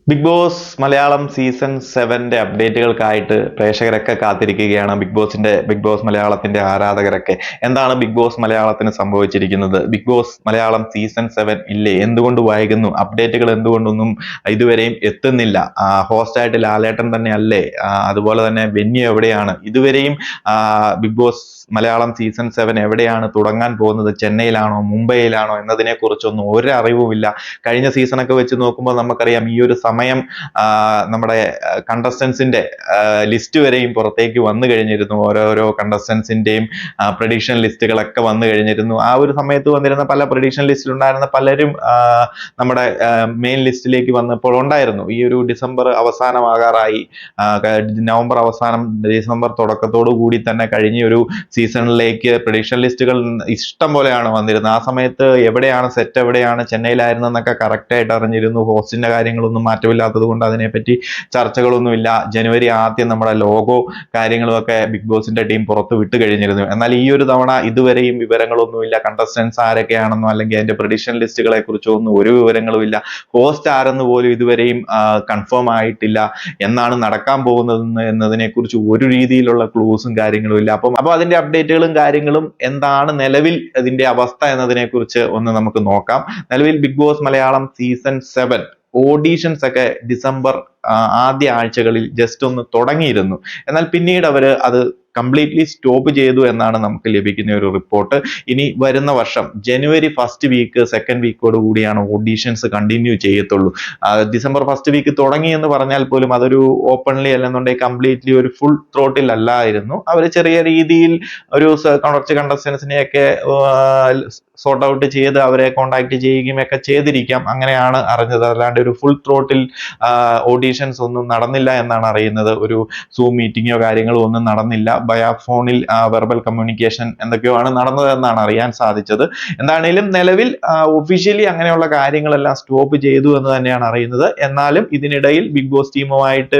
Big Boss Malayalam season 7ന്റെ അപ്ഡേറ്റുകൾക്കായിട്ട് പ്രേക്ഷകരൊക്കെ കാത്തിരിക്കുകയാണ്. ബിഗ് ബോസ് മലയാളത്തിന്റെ ആരാധകരൊക്കെ. എന്താണ് ബിഗ് ബോസ് മലയാളത്തിന് സംഭവിച്ചിരിക്കുന്നത്? ബിഗ് ബോസ് മലയാളം സീസൺ 7 ഇല്ലേ? എന്തുകൊണ്ട് വൈകുന്നു? അപ്ഡേറ്റുകൾ എന്തുകൊണ്ടൊന്നും ഇതുവരെയും എത്തുന്നില്ല? ഹോസ്റ്റായിട്ട് ലാലേട്ടൻ തന്നെ അല്ലേ? അതുപോലെ തന്നെ വെന്യു എവിടെയാണ്? ഇതുവരെയും ബിഗ് ബോസ് മലയാളം സീസൺ 7 എവിടെയാണ് തുടങ്ങാൻ പോകുന്നത്? ചെന്നൈയിലാണോ മുംബൈയിലാണോ എന്നതിനെ കുറിച്ചൊന്നും ഒരു അറിവുമില്ല. കഴിഞ്ഞ സീസണൊക്കെ വെച്ച് നോക്കുമ്പോൾ നമുക്കറിയാം ഈ ഒരു സമയം നമ്മുടെ കണ്ടസ്റ്റൻസിന്റെ ലിസ്റ്റ് വരെയും പുറത്തേക്ക് വന്നു കഴിഞ്ഞിരുന്നു. ഓരോരോ കണ്ടസ്റ്റൻസിന്റെയും പ്രഡിക്ഷൻ ലിസ്റ്റുകളൊക്കെ വന്നു കഴിഞ്ഞിരുന്നു. ആ ഒരു സമയത്ത് വന്നിരുന്ന പല പ്രഡിക്ഷൻ ലിസ്റ്റിലുണ്ടായിരുന്ന പലരും നമ്മുടെ മെയിൻ ലിസ്റ്റിലേക്ക് വന്നപ്പോൾ ഉണ്ടായിരുന്നു. ഈ ഒരു ഡിസംബർ അവസാനമാകാറായി, നവംബർ അവസാനം ഡിസംബർ തുടക്കത്തോടു കൂടി തന്നെ കഴിഞ്ഞ ഒരു സീസണിലേക്ക് പ്രഡിക്ഷൻ ലിസ്റ്റുകൾ ഇഷ്ടം പോലെയാണ് വന്നിരുന്നത്. ആ സമയത്ത് എവിടെയാണ് സെറ്റ്, എവിടെയാണ് ചെന്നൈയിലായിരുന്നെന്നൊക്കെ കറക്റ്റ് ആയിട്ട് അറിഞ്ഞിരുന്നു. ഹോസ്റ്റിന്റെ കാര്യങ്ങളൊന്നും മാറ്റമില്ലാത്തത് കൊണ്ട് അതിനെപ്പറ്റി ചർച്ചകളൊന്നുമില്ല. ജനുവരി ആദ്യം നമ്മുടെ ലോഗോ കാര്യങ്ങളുമൊക്കെ ബിഗ് ബോസിന്റെ ടീം പുറത്ത് വിട്ടു കഴിഞ്ഞിരുന്നു. എന്നാൽ ഈ ഒരു തവണ ഇതുവരെയും വിവരങ്ങളൊന്നുമില്ല. കണ്ടസ്റ്റൻസ് ആരൊക്കെയാണെന്നോ അല്ലെങ്കിൽ അതിന്റെ പ്രഡിക്ഷൻ ലിസ്റ്റുകളെ കുറിച്ചോ ഒന്നും ഒരു വിവരങ്ങളും ഇല്ല. ഹോസ്റ്റ് ആരെന്ന് പോലും ഇതുവരെയും കൺഫേം ആയിട്ടില്ല. എന്നാണ് നടക്കാൻ പോകുന്നത് എന്നതിനെ കുറിച്ച് ഒരു രീതിയിലുള്ള ക്ലൂസും കാര്യങ്ങളും ഇല്ല. അപ്പൊ അതിന്റെ അപ്ഡേറ്റുകളും കാര്യങ്ങളും എന്താണ് നിലവിൽ ഇതിന്റെ അവസ്ഥ എന്നതിനെ കുറിച്ച് ഒന്ന് നമുക്ക് നോക്കാം. നിലവിൽ Bigg Boss Malayalam season 7 auditions ഒക്കെ ഡിസംബർ ആദ്യ ആഴ്ചകളിൽ ജസ്റ്റ് ഒന്ന് തുടങ്ങിയിരുന്നു. എന്നാൽ പിന്നീട് അത് കംപ്ലീറ്റ്ലി സ്റ്റോപ്പ് ചെയ്തു എന്നാണ് നമുക്ക് ലഭിക്കുന്ന ഒരു റിപ്പോർട്ട്. ഇനി വരുന്ന വർഷം ജനുവരി ഫസ്റ്റ് വീക്ക് സെക്കൻഡ് വീക്കോട് കൂടിയാണ് ഓഡീഷൻസ് കണ്ടിന്യൂ ചെയ്യത്തുള്ളൂ. ഡിസംബർ ഫസ്റ്റ് വീക്ക് തുടങ്ങി എന്ന് പറഞ്ഞാൽ പോലും അതൊരു ഓപ്പൺലി അല്ലെന്നുണ്ടെങ്കിൽ കംപ്ലീറ്റ്ലി ഒരു ഫുൾ ത്രോട്ടിൽ അല്ലായിരുന്നു. അവർ ചെറിയ രീതിയിൽ ഒരു കുറച്ച് കണ്ടസ്റ്റൻസിനെയൊക്കെ സോർട്ട് ഔട്ട് ചെയ്ത് അവരെ കോണ്ടാക്ട് ചെയ്യുകയും ഒക്കെ ചെയ്തിരിക്കാം. അങ്ങനെയാണ് അറിഞ്ഞത്. അല്ലാണ്ട് ഒരു ഫുൾ ത്രോട്ടിൽ ഓഡീഷൻസ് ഒന്നും നടന്നില്ല എന്നാണ് അറിയുന്നത്. ഒരു സൂം മീറ്റിങ്ങോ കാര്യങ്ങളോ ഒന്നും നടന്നില്ല. ഫോണിൽ വെർബൽ കമ്മ്യൂണിക്കേഷൻ എന്തൊക്കെയാണ് നടന്നത് എന്നാണ് അറിയാൻ സാധിച്ചത്. എന്താണേലും നിലവിൽ ഒഫീഷ്യലി അങ്ങനെയുള്ള കാര്യങ്ങളെല്ലാം സ്റ്റോപ്പ് ചെയ്തു എന്ന് തന്നെയാണ് അറിയുന്നത്. എന്നാലും ഇതിനിടയിൽ ബിഗ് ബോസ് ടീമുമായിട്ട്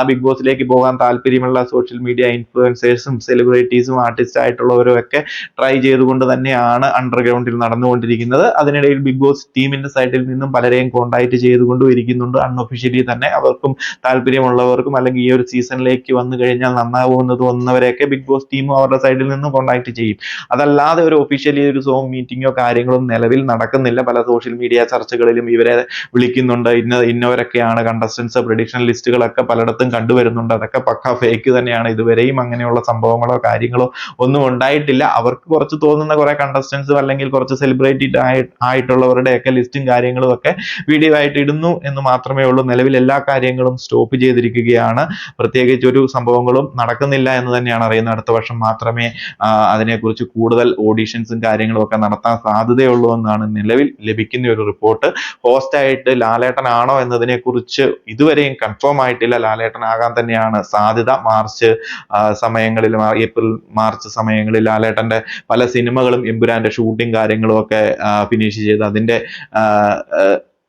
ബിഗ് ബോസിലേക്ക് പോകാൻ താല്പര്യമുള്ള സോഷ്യൽ മീഡിയ ഇൻഫ്ലുവൻസേഴ്സും സെലിബ്രിറ്റീസും ആർട്ടിസ്റ്റ് ആയിട്ടുള്ളവരും ഒക്കെ ട്രൈ ചെയ്തുകൊണ്ട് തന്നെയാണ് അണ്ടർഗ്രൗണ്ടിൽ നടന്നുകൊണ്ടിരിക്കുന്നത്. അതിനിടയിൽ ബിഗ് ബോസ് ടീമിന്റെ സൈഡിൽ നിന്നും പലരെയും കോണ്ടാക്ട് ചെയ്തുകൊണ്ടും ഇരിക്കുന്നുണ്ട്. അൺഒഫീഷ്യലി തന്നെ അവർക്കും താല്പര്യമുള്ളവർക്കും അല്ലെങ്കിൽ ഈ ഒരു സീസണിലേക്ക് വന്നു കഴിഞ്ഞാൽ നന്നാവുമെന്ന് തോന്നുന്നവരെയൊക്കെ ബിഗ് ബോസ് ടീം അവരുടെ സൈഡിൽ നിന്നും കോണ്ടാക്ട് ചെയ്യും. അതല്ലാതെ ഒരു ഒഫീഷ്യലി ഒരു സോം മീറ്റിങ്ങോ കാര്യങ്ങളും നിലവിൽ നടക്കുന്നില്ല. പല സോഷ്യൽ മീഡിയ ചർച്ചകളിലും ഇവരെ വിളിക്കുന്നുണ്ട്. ഇന്നവരൊക്കെയാണ് കണ്ടസ്റ്റൻസ്. പ്രഡിക്ഷൻ ലിസ്റ്റുകളൊക്കെ പലയിടത്തും കണ്ടുവരുന്നുണ്ട്. അതൊക്കെ പക്ക ഫേക്ക് തന്നെയാണ്. ഇതുവരെയും അങ്ങനെയുള്ള സംഭവങ്ങളോ കാര്യങ്ങളോ ഒന്നും ഉണ്ടായിട്ടില്ല. അവർക്ക് കുറച്ച് തോന്നുന്ന കുറെ കണ്ടസ്റ്റൻസും അല്ലെങ്കിൽ കുറച്ച് സെലിബ്രേറ്റഡ് ആയിട്ടുള്ളവരുടെയൊക്കെ ലിസ്റ്റും കാര്യങ്ങളും ഒക്കെ വീഡിയോ ആയിട്ട് ഇടുന്നു എന്ന് മാത്രമേ ഉള്ളൂ. നിലവിൽ എല്ലാ കാര്യങ്ങളും സ്റ്റോപ്പ് ചെയ്തിരിക്കുകയാണ്. പ്രത്യേകിച്ച് ഒരു സംഭവങ്ങളും നടക്കുന്നില്ല എന്ന് തന്നെയാണ് അറിയുന്നത്. അടുത്ത വർഷം മാത്രമേ അതിനെക്കുറിച്ച് കൂടുതൽ ഓഡീഷൻസും കാര്യങ്ങളും ഒക്കെ നടത്താൻ സാധ്യതയുള്ളൂ എന്നാണ് നിലവിൽ ലഭിക്കുന്ന ഒരു റിപ്പോർട്ട്. ഹോസ്റ്റായിട്ട് ലാലേട്ടൻ ആണോ എന്നതിനെ കുറിച്ച് ഇതുവരെയും കൺഫേം ആയിട്ടില്ല. ലാലേട്ടൻ ആകാൻ തന്നെയാണ് സാധ്യത. മാർച്ച് സമയങ്ങളിൽ, ഏപ്രിൽ മാർച്ച് സമയങ്ങളിൽ ലാലേട്ടന്റെ പല സിനിമകളും എമ്പുരാന്റെ ഷൂട്ടിംഗ് കാര്യങ്ങളും ഒക്കെ ഫിനിഷ് ചെയ്ത് അതിന്റെ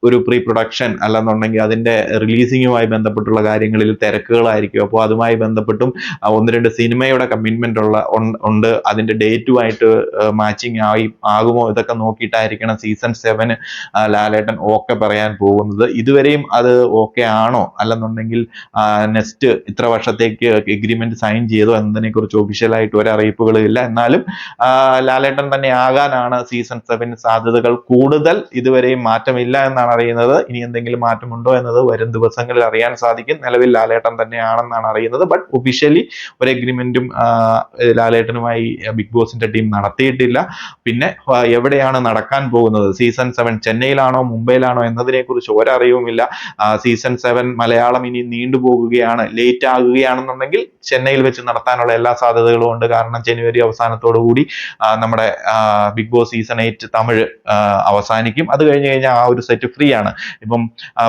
ഒരു പ്രീ പ്രൊഡക്ഷൻ അല്ലെന്നുണ്ടെങ്കിൽ അതിന്റെ റിലീസിങ്ങുമായി ബന്ധപ്പെട്ടുള്ള കാര്യങ്ങളിൽ തിരക്കുകളായിരിക്കും. അപ്പോൾ അതുമായി ബന്ധപ്പെട്ടും ഒന്ന് രണ്ട് സിനിമയുടെ കമ്മിറ്റ്മെന്റ് ഉണ്ട്. അതിന്റെ ഡേറ്റുമായിട്ട് മാച്ചിങ് ആകുമോ ഇതൊക്കെ നോക്കിയിട്ടായിരിക്കണം സീസൺ 7 ലാലേട്ടൻ ഓക്കെ പറയാൻ പോകുന്നത്. ഇതുവരെയും അത് ഓക്കെ ആണോ അല്ലെന്നുണ്ടെങ്കിൽ നെക്സ്റ്റ് ഇത്ര വർഷത്തേക്ക് എഗ്രിമെന്റ് സൈൻ ചെയ്തോ എന്നതിനെ കുറിച്ച് ഒഫീഷ്യലായിട്ട് ഒരു അറിയിപ്പുകളും ഇല്ല. എന്നാലും ലാലേട്ടൻ തന്നെ ആകാനാണ് സീസൺ 7 സാധ്യതകൾ കൂടുതൽ. ഇതുവരെയും മാറ്റമില്ല എന്നാണ് അറിയുന്നത്. ഇനി എന്തെങ്കിലും മാറ്റമുണ്ടോ എന്നത് വരും ദിവസങ്ങളിൽ അറിയാൻ സാധിക്കും. നിലവിൽ ലാലേട്ടൻ തന്നെയാണെന്നാണ് അറിയുന്നത്. ബട്ട് ഒഫീഷ്യലി ഒരു എഗ്രിമെന്റും ലാലേട്ടനുമായി ബിഗ് ബോസിന്റെ ടീം നടത്തിയിട്ടില്ല. പിന്നെ എവിടെയാണ് നടക്കാൻ പോകുന്നത്, സീസൺ 7 ചെന്നൈയിലാണോ മുംബൈയിലാണോ എന്നതിനെ കുറിച്ച് ഒരറിവുമില്ല. സീസൺ 7 മലയാളം ഇനി നീണ്ടുപോകുകയാണ്, ലേറ്റ് ആകുകയാണെന്നുണ്ടെങ്കിൽ ചെന്നൈയിൽ വെച്ച് നടത്താനുള്ള എല്ലാ സാധ്യതകളും ഉണ്ട്. കാരണം ജനുവരി അവസാനത്തോടു കൂടി നമ്മുടെ ബിഗ് ബോസ് സീസൺ 8 തമിഴ് അവസാനിക്കും. അത് കഴിഞ്ഞ് കഴിഞ്ഞാൽ ആ ഒരു സെറ്റ് ഫ്രീ ആണ്. ഇപ്പം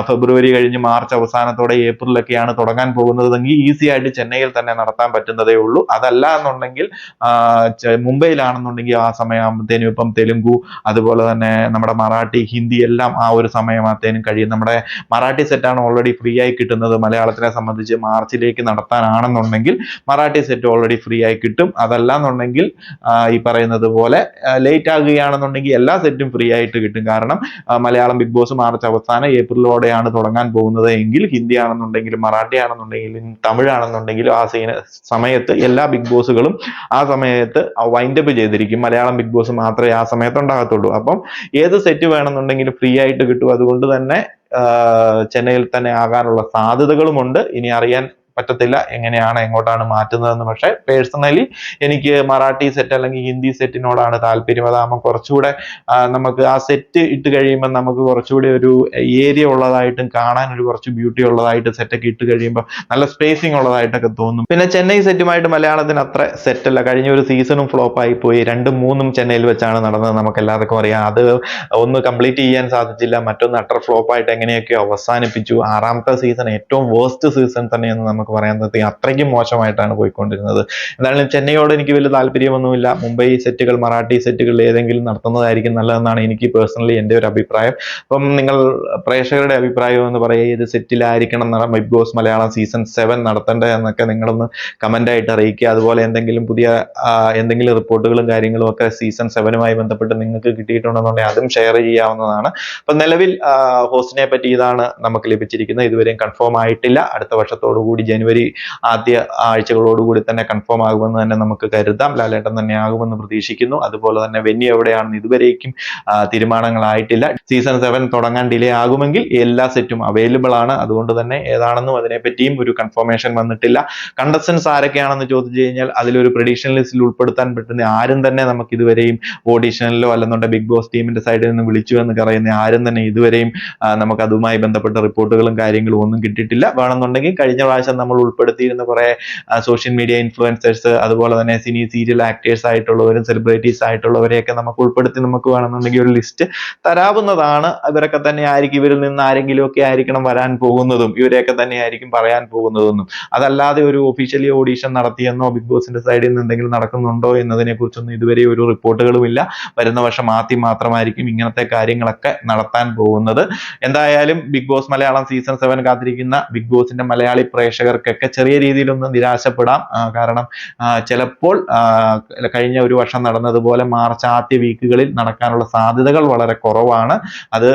ഫെബ്രുവരി കഴിഞ്ഞ് മാർച്ച് അവസാനത്തോടെ ഏപ്രിലൊക്കെയാണ് തുടങ്ങാൻ പോകുന്നതെങ്കിൽ ഈസി ആയിട്ട് ചെന്നൈയിൽ തന്നെ നടത്താൻ പറ്റുന്നതേ ഉള്ളൂ. അതല്ല എന്നുണ്ടെങ്കിൽ മുംബൈയിലാണെന്നുണ്ടെങ്കിൽ ആ സമയമാകുമ്പോഴത്തേനും ഇപ്പം തെലുങ്കു അതുപോലെ തന്നെ നമ്മുടെ മറാഠി, ഹിന്ദി എല്ലാം ആ ഒരു സമയമാകുമ്പോഴത്തേനും കഴിയും. നമ്മുടെ മറാഠി സെറ്റാണ് ഓൾറെഡി ഫ്രീ ആയി കിട്ടുന്നത്. മലയാളത്തിനെ സംബന്ധിച്ച് മാർച്ചിലേക്ക് നടത്താനാണെന്നുണ്ടെങ്കിൽ മറാഠി സെറ്റ് ഓൾറെഡി ഫ്രീ ആയി കിട്ടും. അതല്ല എന്നുണ്ടെങ്കിൽ ഈ പറയുന്നത് പോലെ ലേറ്റ് ആകുകയാണെന്നുണ്ടെങ്കിൽ എല്ലാ സെറ്റും ഫ്രീ ആയിട്ട് കിട്ടും. കാരണം മലയാളം ബിഗ് ബോസും മാർച്ച് അവസാനം ഏപ്രിലോടെയാണ് തുടങ്ങാൻ പോകുന്നത് എങ്കിൽ ഹിന്ദി ആണെന്നുണ്ടെങ്കിലും മറാഠി ആണെന്നുണ്ടെങ്കിലും തമിഴ് ആണെന്നുണ്ടെങ്കിലും ആ സമയത്ത് എല്ലാ ബിഗ് ബോസുകളും ആ സമയത്ത് വൈൻഡപ്പ് ചെയ്തിരിക്കും. മലയാളം ബിഗ് ബോസ് മാത്രമേ ആ സമയത്ത് ഉണ്ടാകത്തുള്ളൂ. അപ്പം ഏത് സെറ്റ് വേണമെന്നുണ്ടെങ്കിലും ഫ്രീ ആയിട്ട് കിട്ടും. അതുകൊണ്ട് തന്നെ ചെന്നൈയിൽ തന്നെ ആകാനുള്ള സാധ്യതകളുമുണ്ട്. ഇനി അറിയാൻ പറ്റത്തില്ല എങ്ങനെയാണ് എങ്ങോട്ടാണ് മാറ്റുന്നതെന്ന്. പക്ഷെ പേഴ്സണലി എനിക്ക് മറാഠി സെറ്റ് അല്ലെങ്കിൽ ഹിന്ദി സെറ്റിനോടാണ് താല്പര്യം. അതാകുമ്പോൾ കുറച്ചുകൂടെ നമുക്ക് ആ സെറ്റ് ഇട്ട് കഴിയുമ്പോൾ നമുക്ക് കുറച്ചുകൂടി ഒരു ഏരിയ ഉള്ളതായിട്ടും കാണാൻ ഒരു കുറച്ച് ബ്യൂട്ടി ഉള്ളതായിട്ട് സെറ്റൊക്കെ ഇട്ട് കഴിയുമ്പോൾ നല്ല സ്പേസിങ് ഉള്ളതായിട്ടൊക്കെ തോന്നും. പിന്നെ ചെന്നൈ സെറ്റുമായിട്ട് മലയാളത്തിന് അത്ര സെറ്റല്ല. കഴിഞ്ഞ ഒരു സീസണും ഫ്ലോപ്പ് ആയി പോയി. 2ഉം 3ഉം ചെന്നൈയിൽ വെച്ചാണ് നടന്നത്. നമുക്ക് എല്ലാവർക്കും അറിയാം. അത് ഒന്ന് കംപ്ലീറ്റ് ചെയ്യാൻ സാധിച്ചില്ല. മറ്റൊന്ന് അട്ടർ ഫ്ലോപ്പ് ആയിട്ട് എങ്ങനെയൊക്കെയോ അവസാനിപ്പിച്ചു. 6ാമത്തെ സീസൺ ഏറ്റവും വേസ്റ്റ് സീസൺ തന്നെയെന്ന് നമുക്ക് പറയാൻ പറ്റും. അത്രയ്ക്കും മോശമായിട്ടാണ് പോയിക്കൊണ്ടിരുന്നത്. എന്തായാലും ചെന്നൈയോട് എനിക്ക് വലിയ താല്പര്യമൊന്നുമില്ല. മുംബൈ സെറ്റുകൾ മറാഠി സെറ്റുകളിൽ ഏതെങ്കിലും നടത്തുന്നതായിരിക്കും നല്ലതെന്നാണ് എനിക്ക് പേഴ്സണലി എൻ്റെ ഒരു അഭിപ്രായം. അപ്പം നിങ്ങൾ പ്രേക്ഷകരുടെ അഭിപ്രായം എന്ന് പറയുക, ഏത് സെറ്റിലായിരിക്കണം ബിഗ് ബോസ് മലയാളം സീസൺ 7 നടത്തേണ്ടത് എന്നൊക്കെ നിങ്ങളൊന്ന് കമന്റ് ആയിട്ട് അറിയിക്കുക. അതുപോലെ എന്തെങ്കിലും പുതിയ എന്തെങ്കിലും റിപ്പോർട്ടുകളും കാര്യങ്ങളും ഒക്കെ സീസൺ 7മായി ബന്ധപ്പെട്ട് നിങ്ങൾക്ക് കിട്ടിയിട്ടുണ്ടെന്നുണ്ടെങ്കിൽ അതും ഷെയർ ചെയ്യാവുന്നതാണ്. അപ്പൊ നിലവിൽ ഹോസ്റ്റിനെ പറ്റി ഇതാണ് നമുക്ക് ലഭിച്ചിരിക്കുന്നത്. ഇതുവരെയും കൺഫേം ആയിട്ടില്ല. അടുത്ത വർഷത്തോടുകൂടി ജനുവരി ആദ്യ ആഴ്ചകളോടുകൂടി തന്നെ കൺഫേം ആകുമെന്ന് തന്നെ നമുക്ക് കരുതാം. ലാലേട്ടൻ തന്നെ ആകുമെന്ന് പ്രതീക്ഷിക്കുന്നു. അതുപോലെ തന്നെ വെന്യൂ എവിടെയാണെന്ന് ഇതുവരേക്കും തീരുമാനങ്ങളായിട്ടില്ല. സീസൺ 7 തുടങ്ങാൻ ഡിലേ ആകുമെങ്കിൽ എല്ലാ സെറ്റും അവൈലബിൾ ആണ്. അതുകൊണ്ട് തന്നെ ഏതാണെന്നും അതിനെപ്പറ്റിയും ഒരു കൺഫർമേഷൻ വന്നിട്ടില്ല. കണ്ടസ്റ്റൻസ് ആരൊക്കെയാണെന്ന് ചോദിച്ചു കഴിഞ്ഞാൽ അതിലൊരു പ്രഡിക്ഷൻ ലിസ്റ്റിൽ ഉൾപ്പെടുത്താൻ പറ്റുന്ന ആരും തന്നെ നമുക്ക് ഇതുവരെയും ഓഡീഷനിലോ അല്ലെന്നുണ്ടെങ്കിൽ ബിഗ് ബോസ് ടീമിന്റെ സൈഡിൽ നിന്ന് വിളിച്ചു എന്ന് പറയുന്ന ആരും തന്നെ ഇതുവരെയും നമുക്ക് അതുമായി ബന്ധപ്പെട്ട റിപ്പോർട്ടുകളും കാര്യങ്ങളും ഒന്നും കിട്ടിയിട്ടില്ല. വേണമെന്നുണ്ടെങ്കിൽ കഴിഞ്ഞ പ്രാവശ്യം നമ്മൾ ഉൾപ്പെടുത്തിയിരുന്ന കുറെ സോഷ്യൽ മീഡിയ ഇൻഫ്ലുവൻസേഴ്സ്, അതുപോലെ തന്നെ സിനി സീരിയൽ ആക്ടേഴ്സ് ആയിട്ടുള്ളവരും സെലിബ്രിറ്റീസ് ആയിട്ടുള്ളവരെയൊക്കെ നമുക്ക് ഉൾപ്പെടുത്തി നമുക്ക് വേണമെന്നുണ്ടെങ്കിൽ ഒരു ലിസ്റ്റ് തരാവുന്നതാണ്. ഇവരൊക്കെ തന്നെ ആയിരിക്കും, ഇവരിൽ നിന്ന് ആരെങ്കിലും ഒക്കെ ആയിരിക്കണം വരാൻ പോകുന്നതും, ഇവരെയൊക്കെ തന്നെ ആയിരിക്കും പറയാൻ പോകുന്നതെന്നും. അതല്ലാതെ ഒരു ഒഫീഷ്യലി ഓഡീഷൻ നടത്തിയെന്നോ ബിഗ് ബോസിന്റെ സൈഡിൽ നിന്ന് എന്തെങ്കിലും നടക്കുന്നുണ്ടോ എന്നതിനെ കുറിച്ചൊന്നും ഇതുവരെ ഒരു റിപ്പോർട്ടുകളുമില്ല. വരുന്ന വർഷം ആദ്യം മാത്രമായിരിക്കും ഇങ്ങനത്തെ കാര്യങ്ങളൊക്കെ നടത്താൻ പോകുന്നത്. എന്തായാലും ബിഗ് ബോസ് മലയാളം സീസൺ 7 കാത്തിരിക്കുന്ന ബിഗ് ബോസിന്റെ മലയാളി പ്രേക്ഷകർക്കൊക്കെ ചെറിയ രീതിയിലൊന്ന് നിരാശപ്പെടാം. കാരണം ചിലപ്പോൾ കഴിഞ്ഞ ഒരു വർഷം നടന്നതുപോലെ മാർച്ച് ആദ്യ വീക്കുകളിൽ നടക്കാനുള്ള സാധ്യതകൾ വളരെ കുറവാണ്. അത്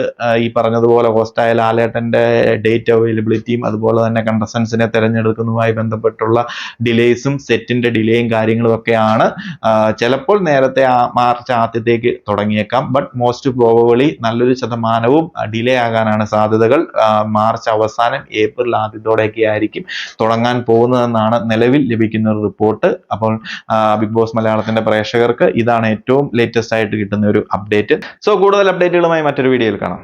ഈ പറഞ്ഞതുപോലെ ഹോസ്റ്റായ ലാലേട്ടന്റെ ഡേറ്റ് അവൈലബിലിറ്റിയും അതുപോലെ തന്നെ കണ്ടസ്റ്റൻസിനെ തെരഞ്ഞെടുക്കുന്നതുമായി ബന്ധപ്പെട്ടുള്ള ഡിലേസും സെറ്റിന്റെ ഡിലേയും കാര്യങ്ങളും ഒക്കെയാണ്. ചിലപ്പോൾ നേരത്തെ മാർച്ച് ആദ്യത്തേക്ക് തുടങ്ങിയേക്കാം. ബട്ട് മോസ്റ്റ് പ്രോബബിളി നല്ലൊരു ശതമാനവും ഡിലേ ആകാനാണ് സാധ്യതകൾ. മാർച്ച് അവസാനം ഏപ്രിൽ ആദ്യത്തോടെയൊക്കെ ആയിരിക്കും തുടങ്ങാൻ പോകുന്നതെന്നാണ് നിലവിൽ ലഭിക്കുന്ന ഒരു റിപ്പോർട്ട്. അപ്പോൾ ബിഗ് ബോസ് മലയാളത്തിന്റെ പ്രേക്ഷകർക്ക് ഇതാണ് ഏറ്റവും ലേറ്റസ്റ്റ് ആയിട്ട് കിട്ടുന്ന ഒരു അപ്ഡേറ്റ്. സോ കൂടുതൽ അപ്ഡേറ്റുകളുമായി മറ്റൊരു വീഡിയോയിൽ കാണാം.